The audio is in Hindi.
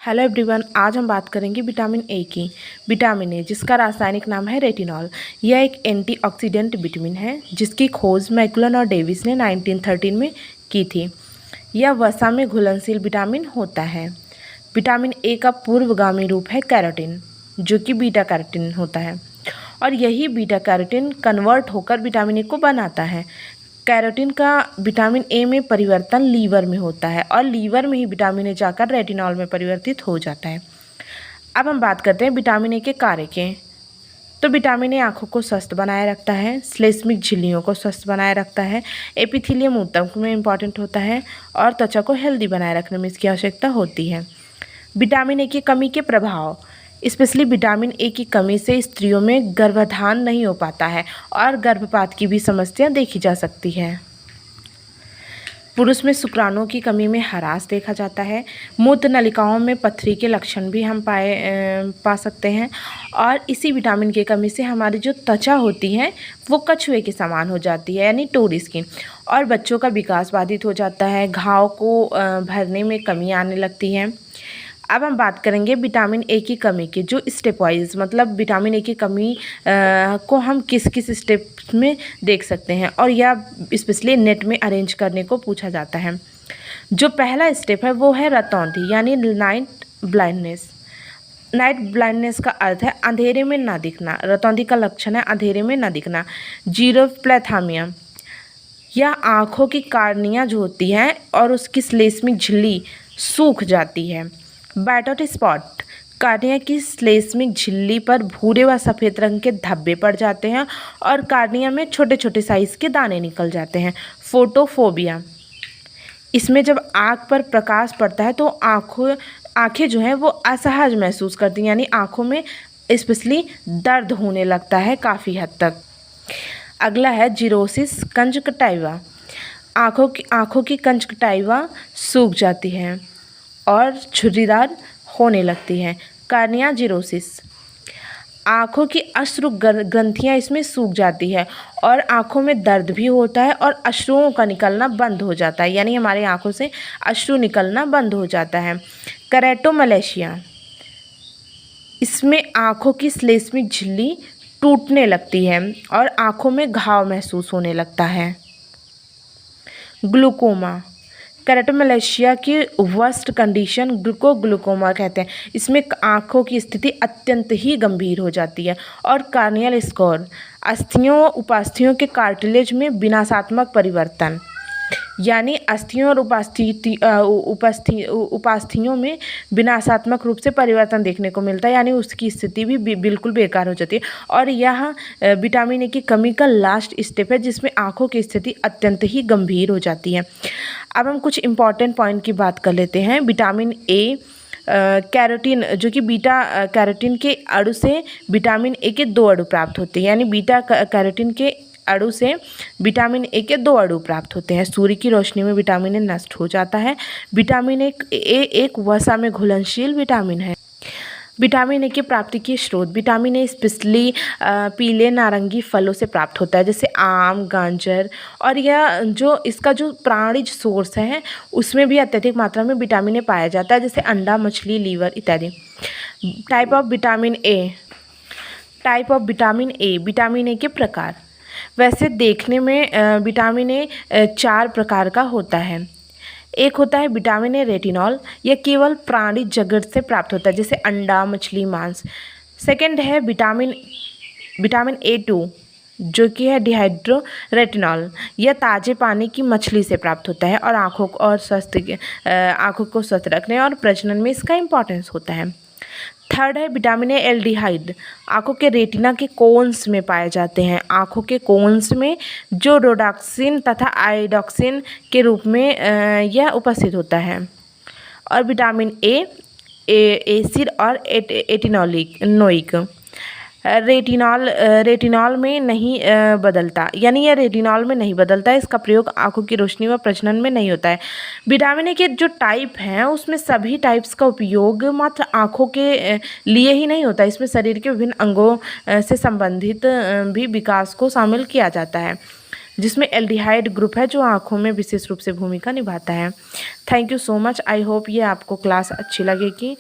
हेलो एवरीवन, आज हम बात करेंगे विटामिन ए की। विटामिन ए जिसका रासायनिक नाम है रेटिनॉल, यह एक एंटीऑक्सीडेंट विटामिन है जिसकी खोज मैकुलन और डेविस ने 1913 में की थी। यह वसा में घुलनशील विटामिन होता है। विटामिन ए का पूर्वगामी रूप है कैरोटीन, जो कि बीटा कैरोटीन होता है, और यही बीटा कैरोटीन कन्वर्ट होकर विटामिन ए को बनाता है। कैरोटीन का विटामिन ए में परिवर्तन लीवर में होता है और लीवर में ही विटामिन ए जाकर रेटिनॉल में परिवर्तित हो जाता है। अब हम बात करते हैं विटामिन ए के कार्य के। तो विटामिन ए आँखों को स्वस्थ बनाए रखता है, श्लेष्मिक झिल्लियों को स्वस्थ बनाए रखता है, एपिथेलियम ऊतक में इम्पॉर्टेंट होता है और त्वचा को हेल्दी बनाए रखने में इसकी आवश्यकता होती है। विटामिन ए की कमी के प्रभाव, स्पेशली विटामिन ए की कमी से स्त्रियों में गर्भाधान नहीं हो पाता है और गर्भपात की भी समस्या देखी जा सकती है। पुरुष में शुक्राणुओं की कमी में ह्रास देखा जाता है। मूत्र नलिकाओं में पथरी के लक्षण भी हम पा सकते हैं। और इसी विटामिन की कमी से हमारी जो त्वचा होती है वो कछुए के समान हो जाती है, यानी टोरी स्किन, और बच्चों का विकास बाधित हो जाता है। घाव को भरने में कमी आने लगती है। अब हम बात करेंगे विटामिन ए की कमी की, जो स्टेप वाइज, मतलब विटामिन ए की कमी को हम किस किस स्टेप में देख सकते हैं, और यह स्पेशली नेट में अरेंज करने को पूछा जाता है। जो पहला स्टेप है वो है रतौंधी, यानी नाइट ब्लाइंडनेस। नाइट ब्लाइंडनेस का अर्थ है अंधेरे में ना दिखना। रतौंधी का लक्षण है अंधेरे में ना दिखना। जीरोफ्लेथामिया, यह आँखों की कार्निया जो होती है और उसकी श्लेष्मिक झिल्ली सूख जाती है। बैटोट स्पॉट, कार्निया की श्लेष्मिक झिल्ली पर भूरे व सफ़ेद रंग के धब्बे पड़ जाते हैं और कार्निया में छोटे छोटे साइज़ के दाने निकल जाते हैं। फोटोफोबिया, इसमें जब आँख पर प्रकाश पड़ता है तो आँखें जो हैं वो असहज महसूस करती हैं, यानी आँखों में स्पेशली दर्द होने लगता है काफ़ी हद तक। अगला है जीरोसिस कंजक्टिवा, आँखों की कंजक्टिवा सूख जाती है और झुर्रीदार होने लगती हैं। कार्निया जीरोसिस, आँखों की अश्रु ग्रंथियाँ इसमें सूख जाती है और आँखों में दर्द भी होता है और अश्रुओं का निकलना बंद हो जाता है, यानी हमारी आँखों से अश्रु निकलना बंद हो जाता है। केराटोमलेशिया, इसमें आँखों की श्लेष्मिक झिल्ली टूटने लगती है और आँखों में घाव महसूस होने लगता है। ग्लूकोमा, केराटोमलेशिया की वर्स्ट कंडीशन ग्लूकोमा कहते हैं। इसमें आँखों की स्थिति अत्यंत ही गंभीर हो जाती है। और कार्नियल स्कोर, अस्थियों उपास्थियों के कार्टिलेज में विनाशात्मक परिवर्तन, यानी अस्थियों और उपास्थियों में विनाशात्मक रूप से परिवर्तन देखने को मिलता है, यानी उसकी स्थिति भी बिल्कुल बेकार हो जाती है। और यह विटामिन ए की कमी का लास्ट स्टेप है जिसमें आँखों की स्थिति अत्यंत ही गंभीर हो जाती है। अब हम कुछ इम्पॉर्टेंट पॉइंट की बात कर लेते हैं। विटामिन ए कैरोटीन, जो कि बीटा कैरोटीन के अणु से विटामिन ए के 2 अणु प्राप्त होते हैं, यानी बीटा कैरोटीन के अणु से विटामिन ए के 2 अणु प्राप्त होते हैं। सूर्य की रोशनी में विटामिन ए नष्ट हो जाता है। विटामिन ए एक वसा में घुलनशील विटामिन है। विटामिन ए की प्राप्ति के स्रोत, विटामिन ए स्पेशली पीले नारंगी फलों से प्राप्त होता है, जैसे आम, गाजर, और यह जो इसका जो प्राणिज सोर्स है उसमें भी अत्यधिक मात्रा में विटामिन ए पाया जाता है, जैसे अंडा, मछली, लीवर इत्यादि। Type of vitamin A, vitamin A के प्रकार। वैसे देखने में विटामिन ए 4 प्रकार का होता है। एक होता है विटामिन ए रेटिनॉल, यह केवल प्राणिज जगत से प्राप्त होता है, जैसे अंडा, मछली, मांस। सेकंड है विटामिन A2, जो कि है डिहाइड्रो रेटिनॉल, यह ताज़े पानी की मछली से प्राप्त होता है और आँखों को स्वस्थ रखने और प्रजनन में इसका इम्पोर्टेंस होता है। थर्ड है विटामिन ए एल्डिहाइड, आँखों के रेटिना के कोन्स में पाए जाते हैं। आँखों के कोन्स में जो रोडाक्सिन तथा आयोडक्सिन के रूप में यह उपस्थित होता है। और विटामिन ए एसिड और एटिनोइक, रेटिनॉल में नहीं बदलता, यानी यह रेटिनॉल में नहीं बदलता है। इसका प्रयोग आँखों की रोशनी व प्रजनन में नहीं होता है। विटामिन ए के जो टाइप हैं उसमें सभी टाइप्स का उपयोग मात्र आँखों के लिए ही नहीं होता, इसमें शरीर के विभिन्न अंगों से संबंधित भी विकास को शामिल किया जाता है। जिसमें एल्डिहाइड ग्रुप है जो आँखों में विशेष रूप से भूमिका निभाता है। Thank you so much. I hope ये आपको क्लास अच्छी लगेगी।